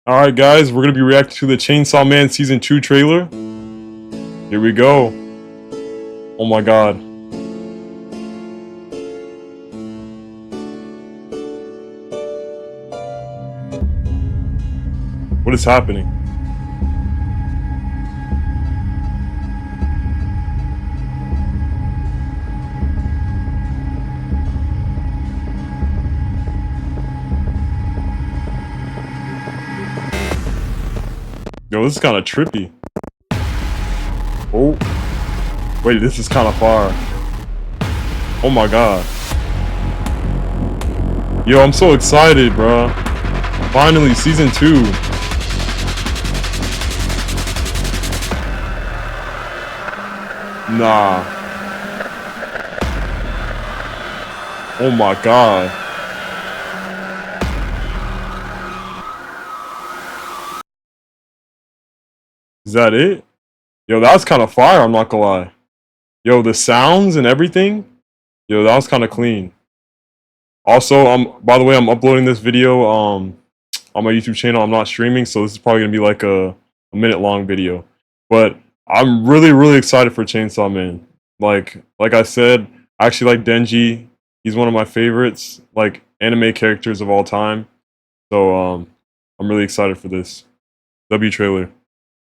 Alright guys, we're gonna be reacting to the Chainsaw Man Season 2 trailer. Here we go. Oh my god. What is happening? Yo, this is kind of trippy. Oh. Wait, this is kind of far. Oh my god. Yo, I'm so excited, bro. Finally, Season 2. Nah. Oh my god. Is that it? Yo, that was kind of fire, I'm not gonna lie. Yo, the sounds and everything. Yo, that was kind of clean. Also, by the way, I'm uploading this video on my YouTube channel. I'm not streaming, so this is probably gonna be like a minute long video. But I'm really excited for Chainsaw Man. Like I said, I actually like Denji. He's one of my favorites, like anime characters of all time. So I'm really excited for this W trailer.